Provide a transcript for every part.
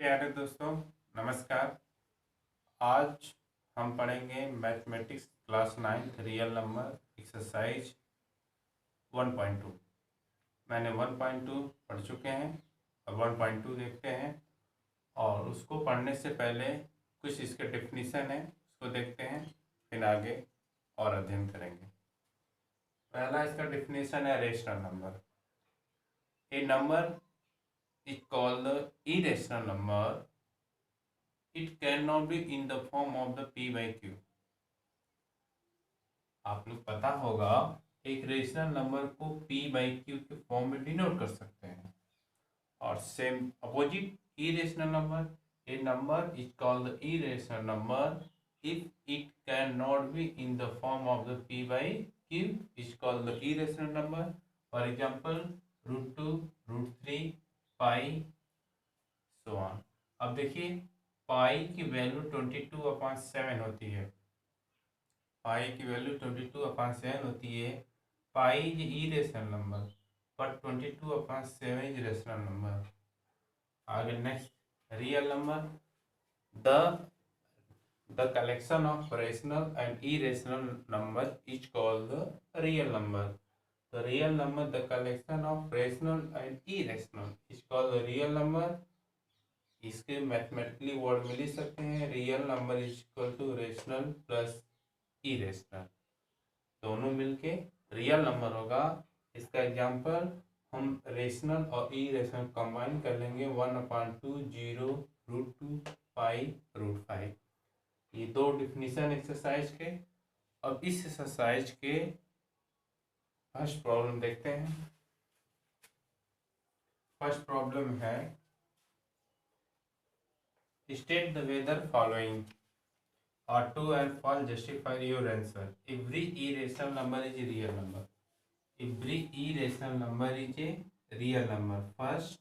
प्यारे दोस्तों, नमस्कार। आज हम पढ़ेंगे mathematics class 9 real number exercise 1.2। मैंने 1.2 पढ़ चुके हैं, अब 1.2 देखते हैं। और उसको पढ़ने से पहले कुछ इसके डेफिनीशन है, उसको देखते हैं, फिर आगे और अध्ययन करेंगे। पहला इसका डेफिनेशन है rational number. A number is called the irrational number, it can not be in the form of the p by q। आप लोग पता होगा, एक रेशनल नंबर को p by q के फॉर्म में डिनोट कर सकते हैं। और same opposite irrational number, A number is called the irrational number if it can not be in the form of the p by q is called the irrational number. For example √2, √3, pi, so on. अब देखिए, पाई की value 22/7 होती है। पाई की value 22/7 होती है। Pi is irrational number but 22/7 is rational number. आगे next, real number. The the collection of rational and irrational number is called the real number. The real number, the collection of rational and irrational is called the real number. इसके mathematically word में लिख सकते हैं, real number is equal to rational plus irrational, दोनों मिलके real number होगा। इसका example हम रेशनल और इरेशनल कंबाइन कर लेंगे, 1/2, 0, √2, पाई, √5। ये दो डिफिनीशन एक्सरसाइज के। अब इस एक्सरसाइज के फर्स्ट प्रॉब्लम देखते हैं। फर्स्ट प्रॉब्लम है, state the weather following or true and false justify your answer. Every irrational number is a real number. Every irrational number is a real number. First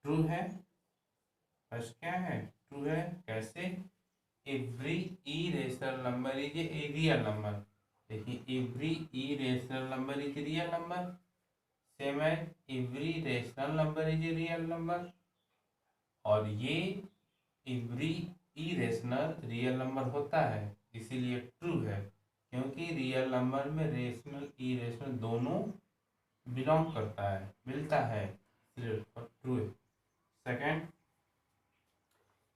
true है, first क्या है, true है। कैसे? Every irrational number is a real number। देखिए, every irrational number is a real number, same है every rational number is a real number. और ये every irrational real number होता है, इसीलिए ट्रू है, क्योंकि रियल नंबर में रेशनल इरेशनल दोनों बिलोंग करता है, मिलता है, इसलिए ट्रू है। Second,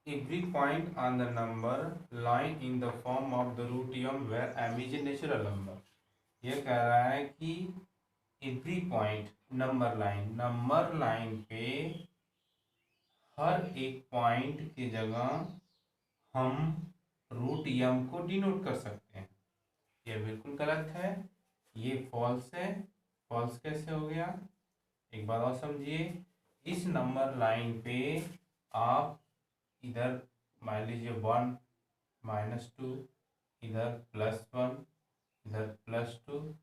every point on the number line in the form of the root m where m is a natural number. यह कह रहा है कि एवरी पॉइंट नंबर लाइन पे हर एक पॉइंट की जगह हम √m को डिनोट कर सकते हैं। यह बिल्कुल गलत है, ये फॉल्स है। फॉल्स कैसे हो गया, एक बार और समझिए। इस नंबर लाइन पे आप इधर मान लीजिए 1, -2, इधर +1, इधर +2,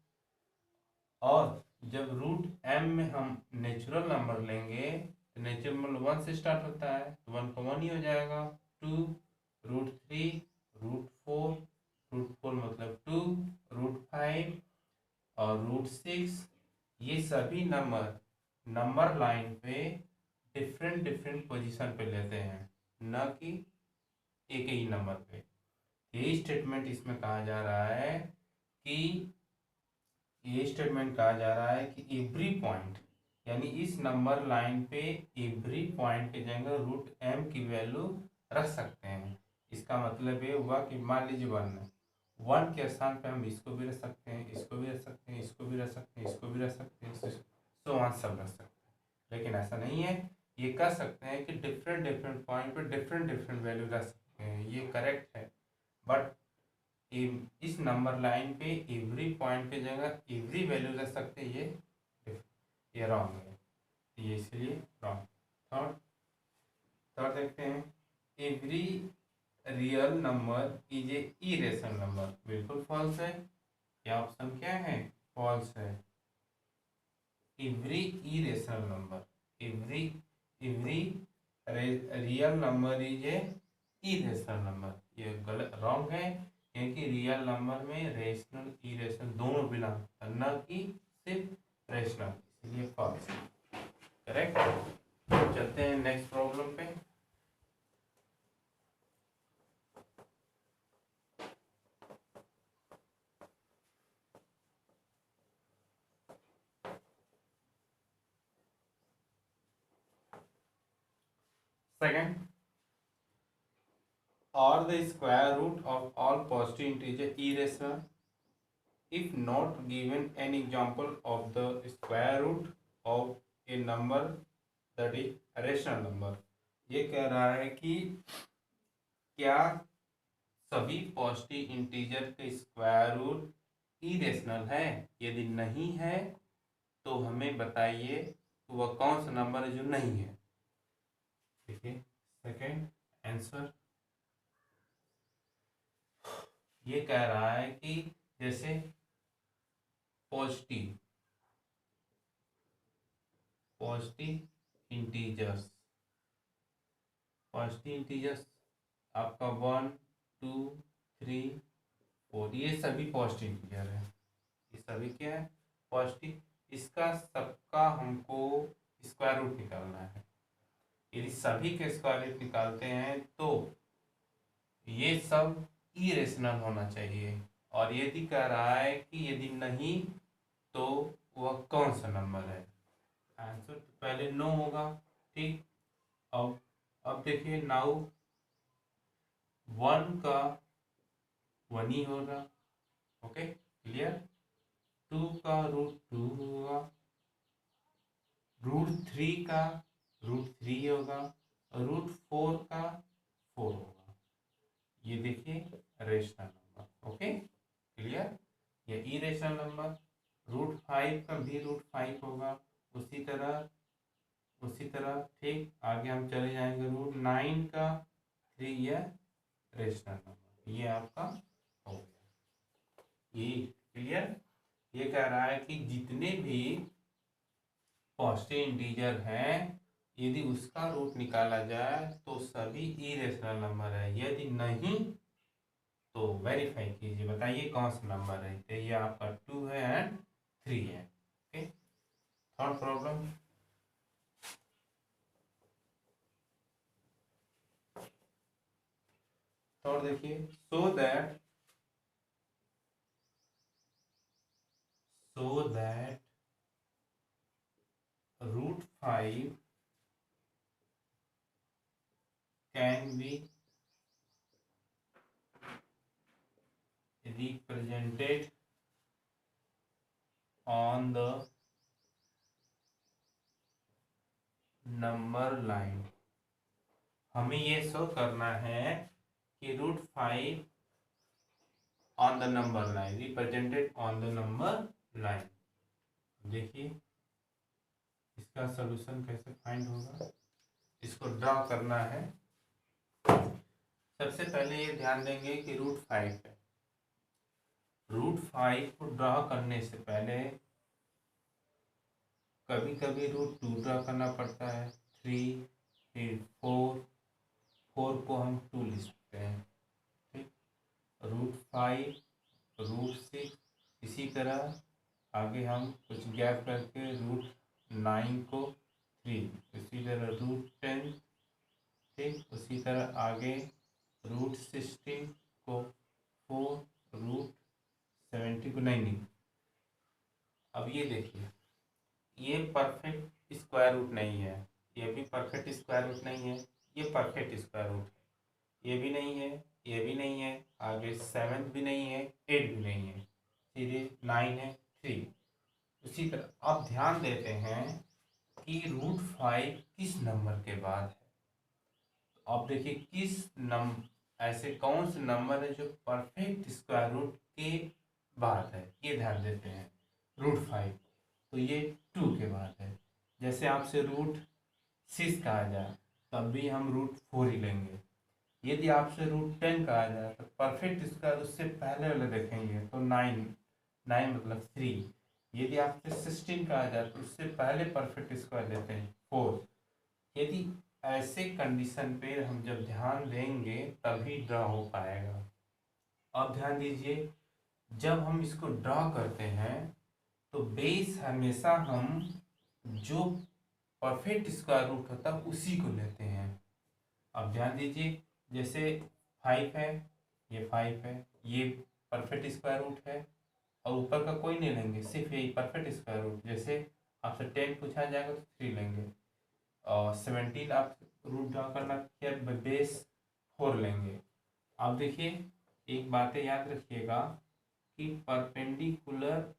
और जब √m में हम नेचुरल नंबर लेंगे तो नेचुरल नंबर 1 से स्टार्ट होता है, तो 1 का 1 ही हो जाएगा। 2, √3, √4, √4 मतलब 2, √5 और √6, ये सभी नंबर लाइन पे डिफरेंट पोजीशन पे लेते हैं, न कि एक ही नंबर पे। ये स्टेटमेंट इसमें कहा जा रहा है कि एवरी पॉइंट, यानी इस नंबर लाइन पे एवरी पॉइंट की जगह √m की वैल्यू रख सकते हैं। इसका मतलब ये हुआ कि मान लीजिए 1 के स्थान पे हम इसको भी रख सकते हैं, इसको भी रख सकते हैं, इसको भी रख सकते हैं, इसको भी रख सकते हैं, सो ऑन सब रख सकते हैं। लेकिन ऐसा नहीं है, ये कर सकते हैं कि डिफरेंट पॉइंट पे डिफरेंट वैल्यू रख सकते हैं, ये करेक्ट है। बट इस नंबर लाइन पे एवरी पॉइंट की जगह एवरी वैल्यू रख सकते हैं, ये रॉन्ग है, ये इसलिए रॉन्ग। थर्ड देखते हैं, every real number is A irrational number. बिल्कुल फॉल्स है, क्या ऑप्शन क्या है, फॉल्स है। Every irrational number, every real number is A irrational number, ये गलत, रॉन्ग है, क्योंकि रियल नंबर में रेशनल इरेशनल दोनों बिना, न कि सिर्फ रेशनल, इसलिए फॉल्स। करेक्ट। चलते हैं नेक्स्ट प्रॉब्लम पे। Second, or the square root of all positive integer irrational if not given an example of the square root of a number that is rational number। ये कह रहा है कि क्या सभी पॉजिटिव इंटीजर के स्क्वायर रूट इरेशनल है, यदि नहीं है तो हमें बताइए वह कौन सा नंबर है जो नहीं है। देखिए सेकेंड आंसर ये कह रहा है कि जैसे पॉजिटिव इंटीजर्स आपका 1 2 3 4 ये सभी पॉजिटिव इंटीजर है, ये सभी क्या है पॉजिटिव। इसका सबका हमको स्क्वायर रूट निकालना है। यदि सभी के स्क्वायर रूट निकालते हैं तो ये सब इरेशनल होना चाहिए, और यदि कह रहा है कि यदि नहीं तो वह कौन सा नंबर है। आंसर तो पहले नो होगा, ठीक। अब देखिए नाउ 1 का 1 ही होगा, ओके क्लियर। 2 का √2 होगा, √3 का √3 होगा, √4 का 4 होगा। ये देखिए रेशनल नंबर, ओके क्लियर। ये इरेशनल नंबर √5 का भी √5 होगा, उसी तरह ठीक। आगे हम चले जाएंगे √9 का 3, यह रेशनल नंबर, ये आपका हो गया, ये क्लियर। ये कह रहा है कि जितने भी पॉजिटिव इंटीजर हैं यदि उसका रूट निकाला जाए तो सभी इरेशनल नंबर है, यदि नहीं तो वेरीफाई कीजिए, बताइए कौन सा नंबर है। तो ये आपका 2 है एंड 3 है, ओके। थर्ड प्रॉब्लम, थर्ड देखिए, so that √5 can be represented on the number line. हमें ये शो करना है कि √5 on the number line, represented on the number line. देखिए इसका सॉल्यूशन कैसे फाइंड होगा, इसको ड्रा करना है। सबसे पहले ये ध्यान देंगे कि √5 है, √5 को ड्रा करने से पहले कभी कभी √2 ड्रा करना पड़ता है, 3 फिर 4 को हम 2 लिख सकते हैं, ठीक। √5 √6, इसी तरह आगे हम कुछ गैप करके √9 को 3, इसी तरह √10, ठीक। उसी तरह आगे √16 को 4, √70 को 9। अब ये देखिए ये परफेक्ट स्क्वायर रूट नहीं है, ये भी परफेक्ट स्क्वायर रूट नहीं है, ये परफेक्ट स्क्वायर रूट है, ये भी नहीं है, ये भी नहीं है, आगे 7 भी नहीं है, 8 भी नहीं है, सीधे 9 है, 3। उसी तरह अब ध्यान देते हैं कि √5 किस नंबर के बाद है। तो अब देखिए ऐसे कौन से नंबर है जो परफेक्ट स्क्वायर रूट के बाद है, ये ध्यान देते हैं। √5 तो ये 2 के बाद है। जैसे आपसे √6 कहा जाए तब भी हम √4 ही लेंगे। यदि आपसे √10 कहा जाए तो परफेक्ट स्क्वायर उससे पहले वाले देखेंगे तो 9 मतलब 3। यदि आपसे 16 कहा जाए तो उससे पहले परफेक्ट स्क्वायर लेते हैं 4। यदि ऐसे कंडीशन पे हम जब ध्यान देंगे तभी ड्रा हो पाएगा। अब ध्यान दीजिए जब हम इसको ड्रा करते हैं तो बेस हमेशा हम जो परफेक्ट स्क्वायर रूट होता है उसी को लेते हैं। अब ध्यान दीजिए जैसे 5 है, ये 5 है, ये परफेक्ट स्क्वायर रूट है और ऊपर का कोई नहीं लेंगे, सिर्फ यही परफेक्ट स्क्वायर रूट। जैसे आपसे 10 पूछा जाएगा तो 3 लेंगे, और 17 आप रूट ड्रॉ करना क्या, बेस 4 लेंगे। अब देखिए एक बातें याद रखिएगा कि परपेंडिकुलर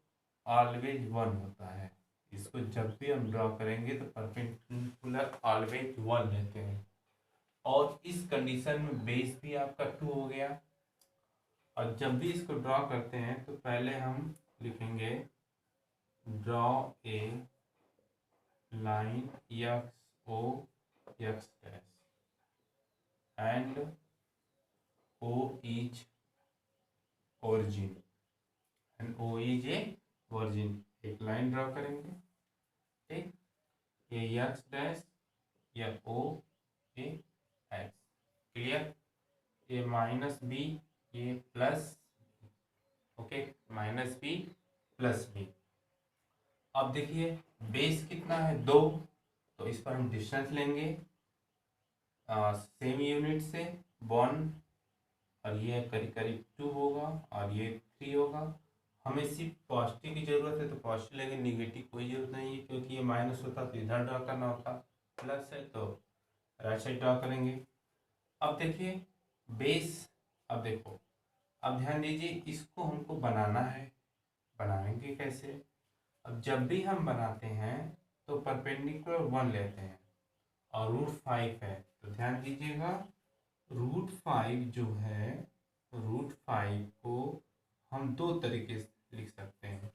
ऑलवेज 1 होता है। इसको जब भी हम ड्रॉ करेंगे तो परपेंडिकुलर ऑलवेज 1 लेते हैं। और इस कंडीशन में बेस भी आपका 2 हो गया। और जब भी इसको ड्रॉ करते हैं तो पहले हम लिखेंगे draw a line X O X dash and O is origin and O is a origin। एक लाइन ड्रॉ करेंगे, ठीक, ये एक्स डैश या ओ ए एक्स, क्लियर। ये माइनस बी, ये plus, okay, minus B plus B. अब देखिए बेस कितना है 2, तो इस पर हम डिस्टेंस लेंगे सेम यूनिट से 1, और ये करीब करीब 2 होगा और ये 3 होगा। हमें सिर्फ पॉजिटिव की ज़रूरत है तो पॉजिटिव लेंगे, निगेटिव कोई ज़रूरत नहीं है क्योंकि ये माइनस होता तो इधर ड्रॉ करना होता, प्लस है तो राइट साइड ड्रॉ करेंगे। अब देखिए बेस, अब देखो, अब ध्यान दीजिए इसको हमको बनाना है, बनाएंगे कैसे। अब जब भी हम बनाते हैं तो परपेंडिकुलर 1 लेते हैं और √5 है, तो ध्यान दीजिएगा √5 जो है, √5 को हम 2 तरीके से लिख सकते हैं,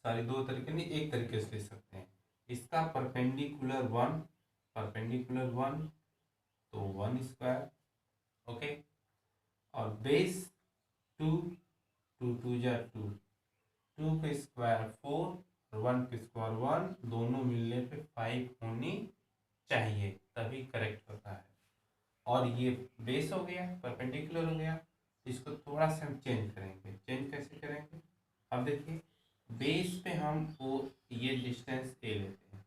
सारी 2 तरीके नहीं, एक तरीके से लिख सकते हैं। इसका परपेंडिकुलर 1, परपेंडिकुलर 1 तो 1 स्क्वायर, ओके, और बेस 2, 2 2 जा 2, 2 का स्क्वायर 4 और 1 का स्क्वायर 1, दोनों मिलने पे 5 होनी चाहिए तभी करेक्ट होता है। और ये बेस हो गया, परपेंडिकुलर हो गया। इसको थोड़ा सा हम चेंज करेंगे, चेंज कैसे करेंगे। अब देखिए बेस पे हम वो ये डिस्टेंस ए लेते हैं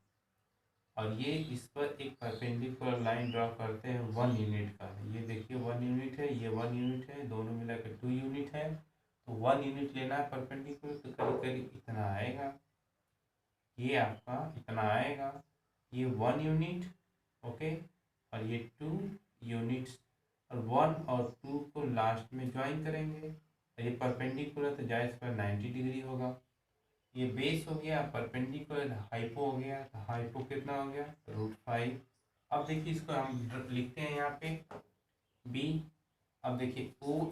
और ये इस पर एक परपेंडिकुलर लाइन ड्रॉ करते हैं 1 यूनिट का। ये देखिए 1 यूनिट है, ये 1 यूनिट है, दोनों मिलाकर 2 यूनिट है। तो 1 यूनिट लेना है परपेंडिकुलर, तो करीब करीब इतना आएगा, ये आपका इतना आएगा, ये 1 यूनिट, ओके, और ये 2 यूनिट्स, और 1 और 2 को लास्ट में ज्वाइन करेंगे। ये परपेंडिकुलर तो जायज़ पर 90 डिग्री होगा। ये बेस हो गया, परपेंडिकुलर हाइपो हो गया, तो हाइपो कितना हो गया √5। अब देखिए इसको हम लिखते हैं यहाँ पे बी। अब देखिए ओ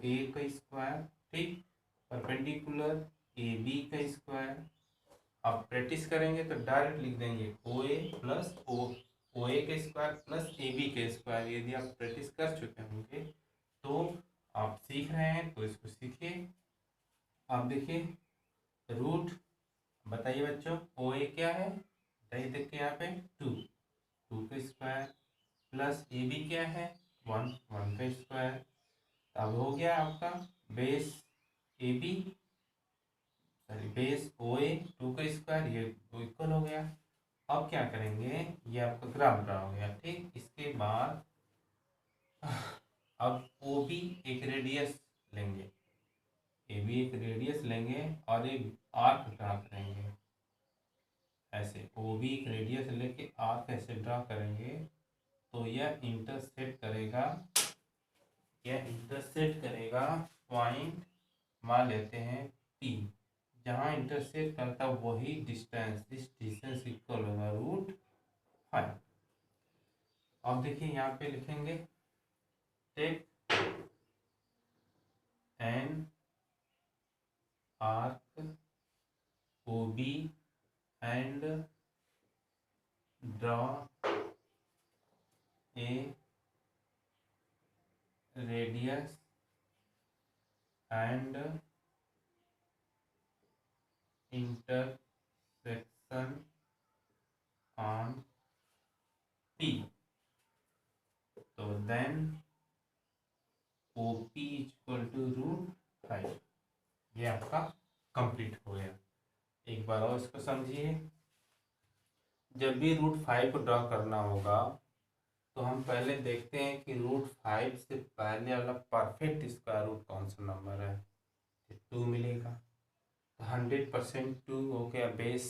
ए का स्क्वायर, ठीक, परपेंडिकुलर ए बी का स्क्वायर। अब प्रैक्टिस करेंगे तो डायरेक्ट लिख देंगे ओ ए प्लस ओ ए का स्क्वायर प्लस ए बी का स्क्वायर। यदि आप प्रैक्टिस कर चुके होंगे तो आप सीख रहे हैं तो इसको सीखिए। आप देखिए रूट, बताइए बच्चों ओ ए क्या है, बताइए देखिए यहाँ पे 2, 2 का स्क्वायर प्लस ए बी क्या है 1, 1 का स्क्वायर। अब हो गया आपका base A B, sorry base O A 2 का स्क्वायर, ये इक्वल हो गया। अब क्या करेंगे, ये आपका ग्राफ ड्रा हो गया, ठीक। इसके बाद अब ओ बी एक रेडियस लेंगे, ए बी एक रेडियस लेंगे और एक आर्क ड्रा करेंगे ऐसे। ओ बी एक रेडियस लेके आर्क ऐसे ड्रा करेंगे तो यह इंटरसेक्ट करेगा, यह इंटरसेक्ट करेगा पॉइंट, मान लेते हैं पी। जहाँ इंटरसेक्ट करता वही डिस्टेंस, इस डिस्टेंस इक्वल होगा √5। अब देखिए यहाँ पे लिखेंगे take an arc O B and draw a radius and intersection on P, तो then OP इक्वल टू √5। ये आपका कंप्लीट हो गया। एक बार और इसको समझिए, जब भी √5 को ड्रॉ करना होगा तो हम पहले देखते हैं कि √5 से पहले वाला परफेक्ट स्क्वायर रूट कौन सा नंबर है, 2 मिलेगा। तो 100% 2 हो गया बेस,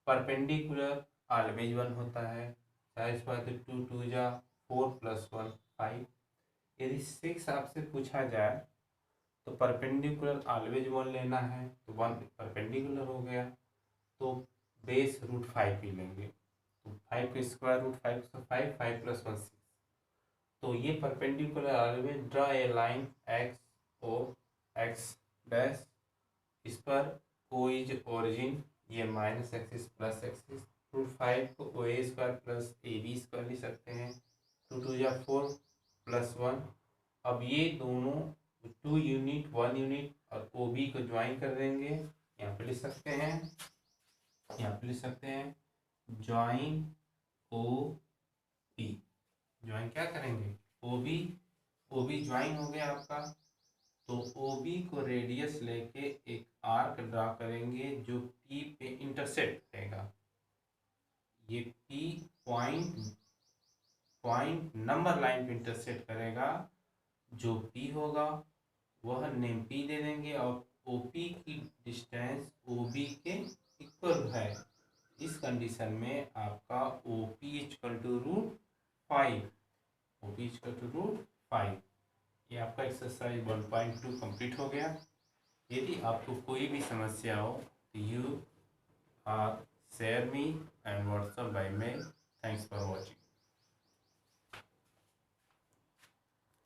परपेंडिकुलर ऑलवेज 1 होता है, चाहे इस बात 2 2 जा 4 + 1 5। यदि 6 आपसे पूछा जाए तो परपेंडिकुलर ऑलवेज 1 लेना है, तो 1 परपेंडिकुलर हो गया, तो बेस √5 ही लेंगे। तो 5 का स्क्वायर रूट 5 तो 5 5 + 1 6। तो ये perpendicular always draw a line X O X dash, इस पर ओ इज ओरिजिन, ये माइनस एक्सिस प्लस एक्सिस, √5 को OA² प्लस AB² लिख सकते हैं, 2 2 जा 4 + 1। अब ये दोनों 2 यूनिट 1 यूनिट और OB को ज्वाइन कर देंगे, यहाँ पे लिख सकते हैं, यहाँ पे लिख सकते हैं ज्वाइन OB। ज्वाइन क्या करेंगे, OB ज्वाइन हो गया आपका, तो OB को रेडियस लेके एक आर्क ड्रा करेंगे जो P पे इंटरसेक्ट करेगा। ये P पॉइंट नंबर लाइन पे इंटरसेक्ट करेगा, जो P होगा वह नेम P दे देंगे, और OP की डिस्टेंस OB के इक्वल है। इस कंडीशन में आपका OP = √5, OP = √5। ये आपका एक्सरसाइज 1.2 कंप्लीट हो गया। यदि आपको कोई भी समस्या हो तो you are share me and WhatsApp by mail. Thanks for watching.